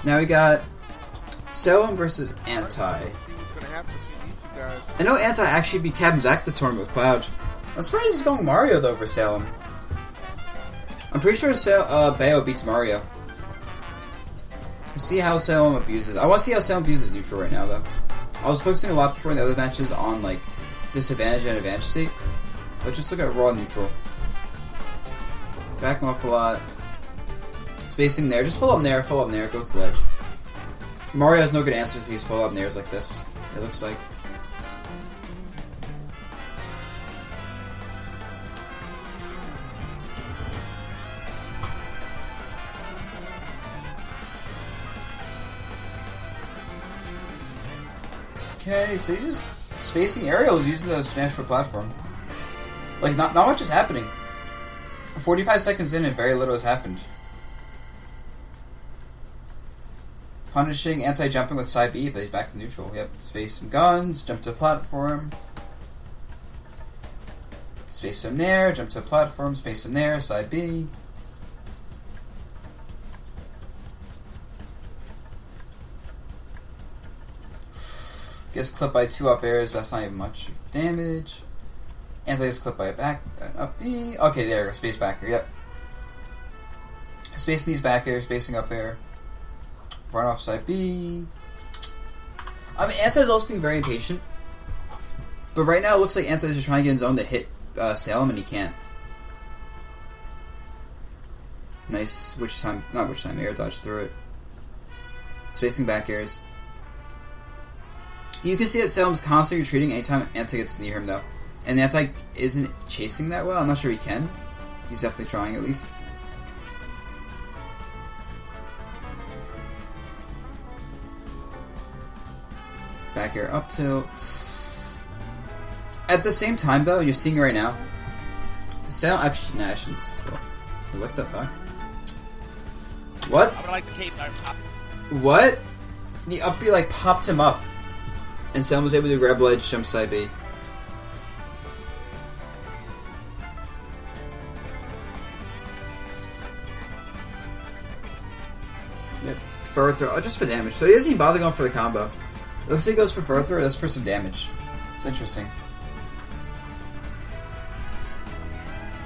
Now we got Salem versus Anti. I know Anti actually beat Captain Zack the tournament with Cloud. I'm surprised he's going Mario though for Salem. I'm pretty sure Bayo beats Mario. Let's see how Salem abuses. I want to see how Salem abuses neutral right now though. I was focusing a lot before in the other matches on like disadvantage and advantage state. Let's just look at raw neutral. Backing off a lot. Spacing there. Just full up nair, go to the ledge. Mario has no good answers to these full up nairs like this, it looks like. Okay, so he's just spacing aerials using the smash for platform. Like, not much is happening. 45 seconds in and very little has happened. Punishing anti-jumping with side B, but he's back to neutral. Yep, space some guns, jump to a platform. Space some nair, jump to a platform, space some nair, side B. Gets clipped by 2 up airs, but that's not even much damage. Anthony gets clipped by a back, up B. Okay, there we go, space back air, yep. Spacing these back air, spacing up air. Run off side B. I mean, Anti's also being very impatient. But right now it looks like Anti's just trying to get in zone to hit Salem, and he can't. Nice, air dodge through it. Spacing back airs. You can see that Salem's constantly retreating anytime Anti gets near him, though. And Anti isn't chasing that well. I'm not sure he can. He's definitely trying, at least. Back air up tilt. At the same time, though, you're seeing it right now. Salem actually nations. What the fuck? What? I would like the cape. What? The up B like popped him up, and Salem was able to grab ledge, jump side B. Yep. Forward throw. Oh, just for damage. So he doesn't even bother going for the combo. It looks like he goes for forward throw, that's for some damage. It's interesting.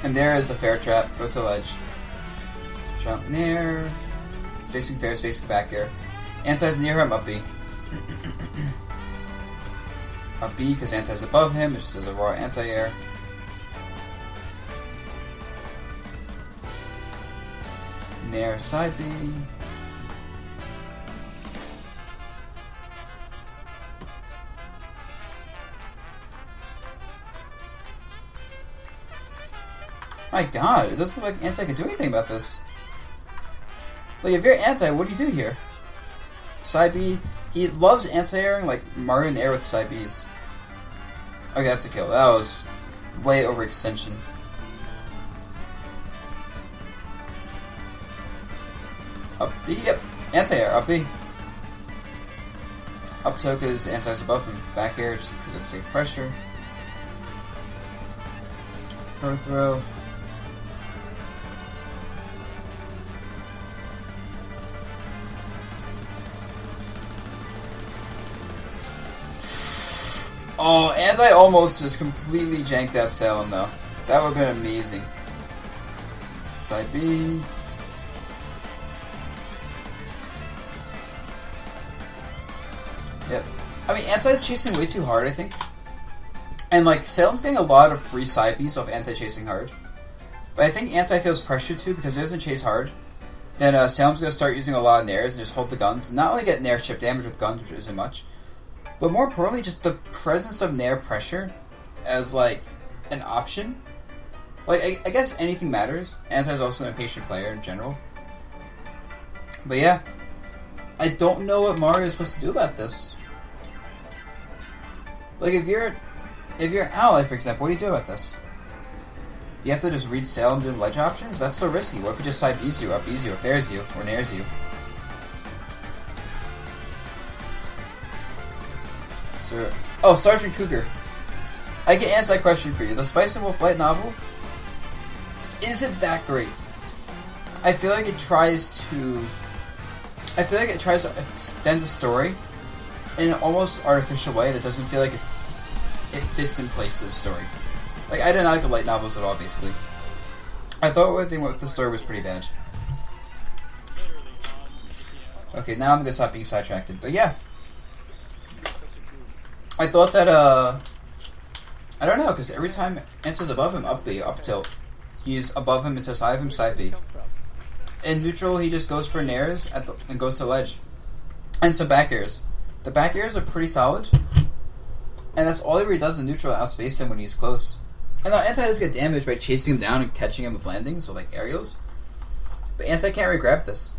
And there is the fair trap. Go to ledge. Jump near. Facing fair, spacing back air. Anti's near him, up B. Up B, because Anti's above him. It just says a raw anti-air. Nair, side B. My god, it doesn't look like Anti can do anything about this. Like, if you're Anti, what do you do here? Side B, he loves anti-airing like Mario in the air with side Bs. Okay, that's a kill. That was way overextension. Up B, yep. Anti-air, up B. Up tilt because Anti's above him. Back air just because it's safe pressure. Forward throw. Oh, Anti almost just completely janked that Salem though. That would have been amazing. Side B. Yep. I mean, Anti's chasing way too hard, I think. And like, Salem's getting a lot of free side Bs off Anti chasing hard. But I think Anti feels pressured too because he doesn't chase hard. Then Salem's going to start using a lot of nairs and just hold the guns. Not only get nair chip damage with guns, which isn't much. But more importantly, just the presence of nair pressure as, like, an option. Like, I guess anything matters. Anti's also an impatient player in general. But yeah. I don't know what Mario is supposed to do about this. Like, if you're Ally, for example, what do you do about this? Do you have to just read Salem doing ledge options? That's so risky. What if he just side B's you, up B's you, or fairs you, or nairs you? Oh, Sergeant Cougar. I can answer that question for you. The Spice and Wolf light novel isn't that great. I feel like it tries to I feel like it tries to extend the story in an almost artificial way that doesn't feel like it fits in place of the story. Like, I didn't like the light novels at all, basically. I thought everything with the story was pretty bad. Okay, now I'm gonna stop being sidetracked. But yeah. I thought that, I don't know, because every time Anta's above him, up B, up tilt. He's above him into side of him, side B. In neutral, he just goes for nairs and goes to ledge. And some back airs. The back airs are pretty solid. And that's all he really does in neutral, outspace him when he's close. And Anti does get damaged by chasing him down and catching him with landings, or like aerials. But Anti can't really grab this.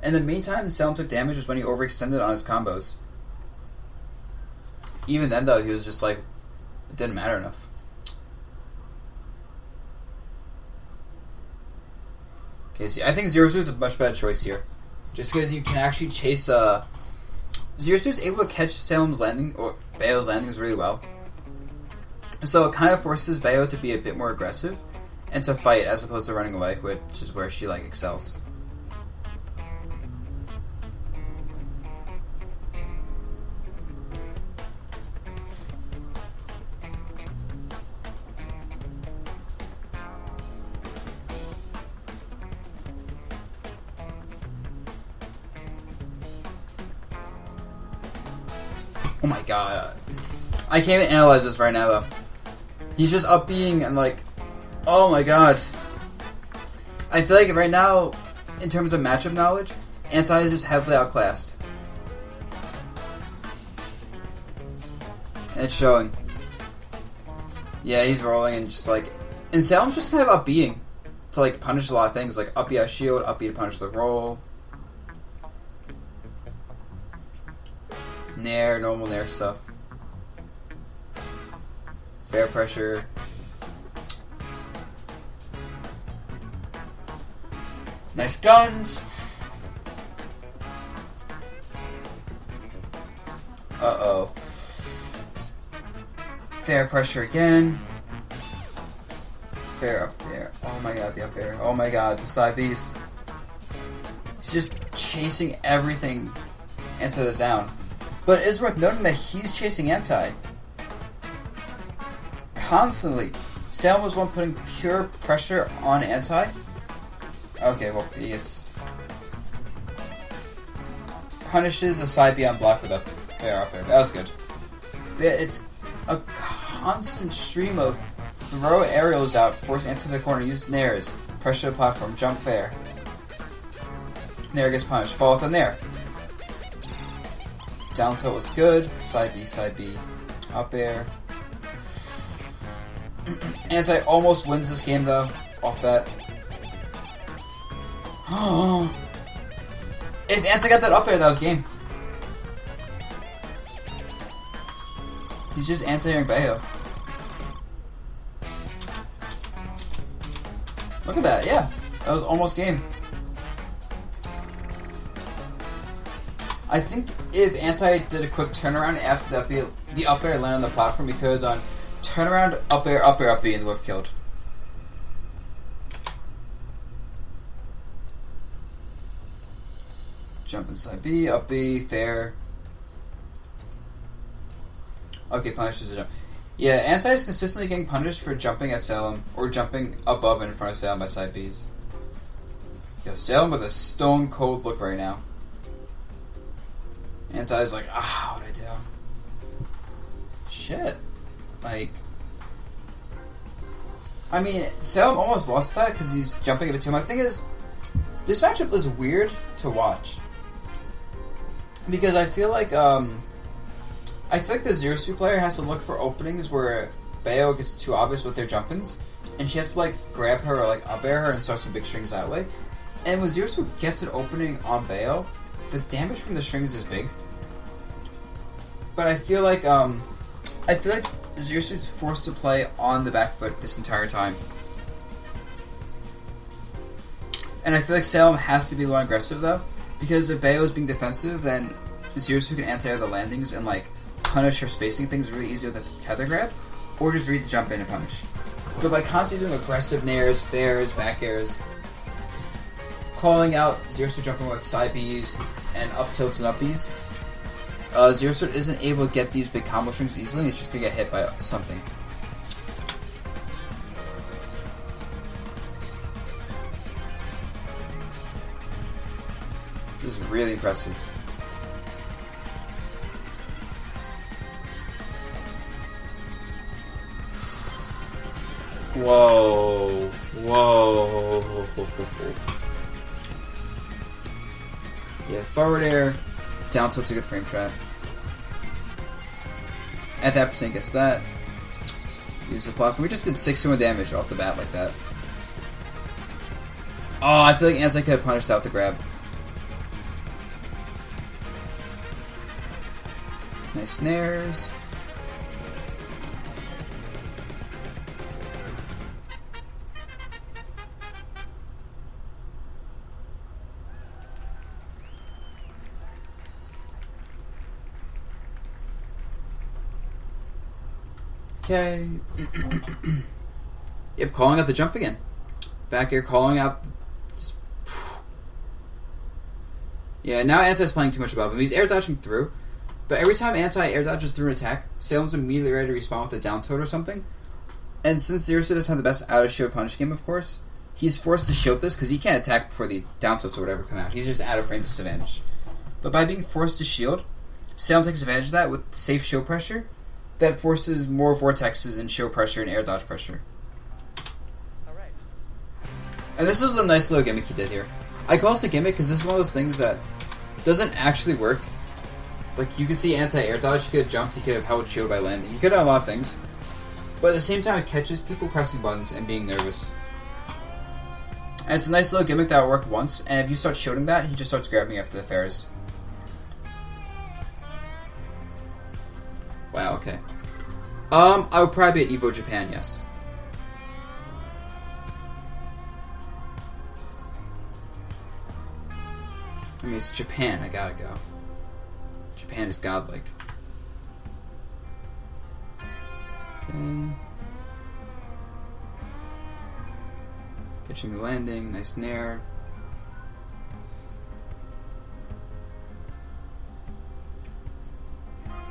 And the main time Salem took damage was when he overextended on his combos. Even then, though, he was just like, it didn't matter enough. Okay, see, I think Zero Suit is a much better choice here. Just because you can actually chase, Zero Suit is able to catch Salem's landing, or Bayo's landings really well. So it kind of forces Bayo to be a bit more aggressive, and to fight as opposed to running away, which is where she, like, excels. Oh my god. I can't even analyze this right now, though. He's just up being and like, oh my god. I feel like right now, in terms of matchup knowledge, Anti is just heavily outclassed. And it's showing. Yeah, he's rolling and just like, and Salem's just kind of up being to like punish a lot of things, like up B out shield, up B to punish the roll. Nair, normal Nair stuff. Fair pressure. Nice guns. Uh-oh. Fair pressure again. Fair up there. Oh my god, the up air. Oh my god, the side Bs. He's just chasing everything into the down. But it is worth noting that he's chasing Anti constantly. Salem was one putting pure pressure on Anti. Okay, well, he gets punishes the side B on block with up air, up air. That was good. But it's a constant stream of throw aerials out, force Anti to the corner, use nairs, pressure the platform, jump fair. Nair gets punished, fall with a nair. Down tilt was good. Side B, up air. Anti almost wins this game though, off that. If Anti got that up air, that was game. He's just anti-airing Bayo. Look at that, yeah. That was almost game. I think if Anti did a quick turnaround after the up air landed on the platform, he could have done turnaround, up air, up air, up B, and would have killed. Jump inside B, up B, fair. Okay, punishes the jump. Yeah, Anti is consistently getting punished for jumping at Salem, or jumping above and in front of Salem by side Bs. Yo, Salem with a stone cold look right now. Anti's like, what'd I do? Shit. Like, I mean, Salem almost lost that because he's jumping a bit too much. The thing is, this matchup was weird to watch. Because I feel like the Zero Suit player has to look for openings where Bayo gets too obvious with their jump-ins, and she has to, like, grab her or, like, up-air her and start some big strings that way. And when Zero Suit gets an opening on Bayo, the damage from the strings is big. But I feel like Zero Suit's forced to play on the back foot this entire time. And I feel like Salem has to be a little aggressive though, because if Bayo is being defensive, then Zero Suit can anti the landings and like punish her spacing things really easy with a tether grab, or just read the jump in and punish. But by constantly doing aggressive nairs, fairs, back airs, calling out Zero Suit jumping with side Bs and up tilts and up Bs. Zero Suit isn't able to get these big combo strings easily. It's just gonna get hit by something. This is really impressive. Whoa. Whoa. Yeah, forward air. Down tilt's a good frame trap. At that percent gets that. Use the platform. We just did 61 damage off the bat like that. Oh, I feel like Anti could have punished out the grab. Nice snares. Okay. Yep, calling out the jump again. Back air, calling out. Yeah, now Anti's playing too much above him. He's air dodging through, but every time Anti air dodges through an attack, Salem's immediately ready to respond with a down tilt or something. And since Zero Suit doesn't have the best out of shield punish game, of course, he's forced to shield this because he can't attack before the down tilts or whatever come out. He's just out of frame disadvantage. But by being forced to shield, Salem takes advantage of that with safe shield pressure. That forces more vortexes and shield pressure and air dodge pressure. Alright. And this is a nice little gimmick he did here. I call this a gimmick because this is one of those things that doesn't actually work. Like, you can see anti-air dodge, he could have jumped, he could have held shield by landing. He could have done a lot of things. But at the same time, it catches people pressing buttons and being nervous. And it's a nice little gimmick that worked once, and if you start shielding that, he just starts grabbing after the fairs. Wow, okay. I would probably be at Evo Japan, yes. I mean, it's Japan, I gotta go. Japan is godlike. Okay. Pitching the landing, nice nair.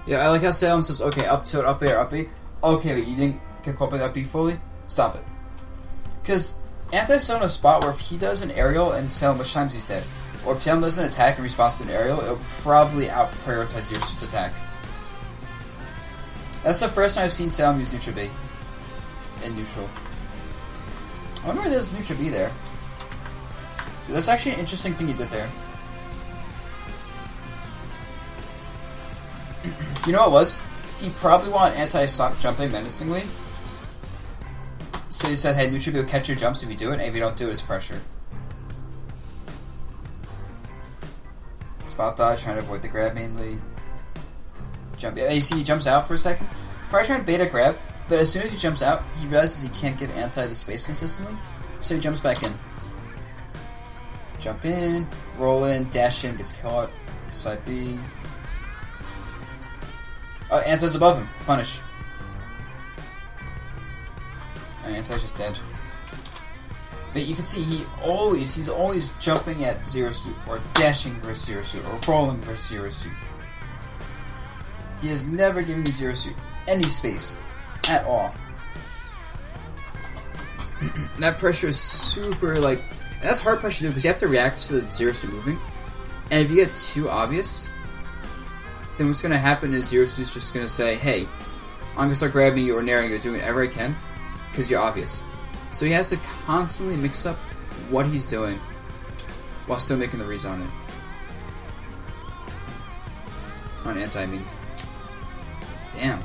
Yeah, I like how Salem says, okay, up tilt, up air, up B. Okay, but you didn't get caught by that B fully? Stop it. Because Anthony's in a spot where if he does an aerial and Salem, which times he's dead. Or if Salem does an attack in response to an aerial, it'll probably out-prioritize Zero Suit's attack. That's the first time I've seen Salem use neutral B. In neutral. I wonder why there's neutral B there. That's actually an interesting thing you did there. You know what it was? He probably wanted anti-stop jumping menacingly. So he said, hey, neutral B will catch your jumps if you do it, and if you don't do it, it's pressure. Spot dodge, trying to avoid the grab mainly. Jump. Yeah, you see he jumps out for a second. Probably trying to bait a grab, but as soon as he jumps out, he realizes he can't give anti the space consistently, so he jumps back in. Jump in, roll in, dash in, gets caught. Side B. Oh, Anti's above him. Punish. And Anti's just dead. But you can see he's always jumping at Zero Suit, or dashing versus Zero Suit, or rolling versus Zero Suit. He has never given Zero Suit any space at all. And that pressure is super, like, and that's hard pressure to do because you have to react to the Zero Suit moving. And if you get too obvious, then what's going to happen is Zero Suit's just going to say, hey, I'm going to start grabbing you or nairing you, doing whatever I can, because you're obvious. So he has to constantly mix up what he's doing while still making the reads on it. On anti, I mean. Damn.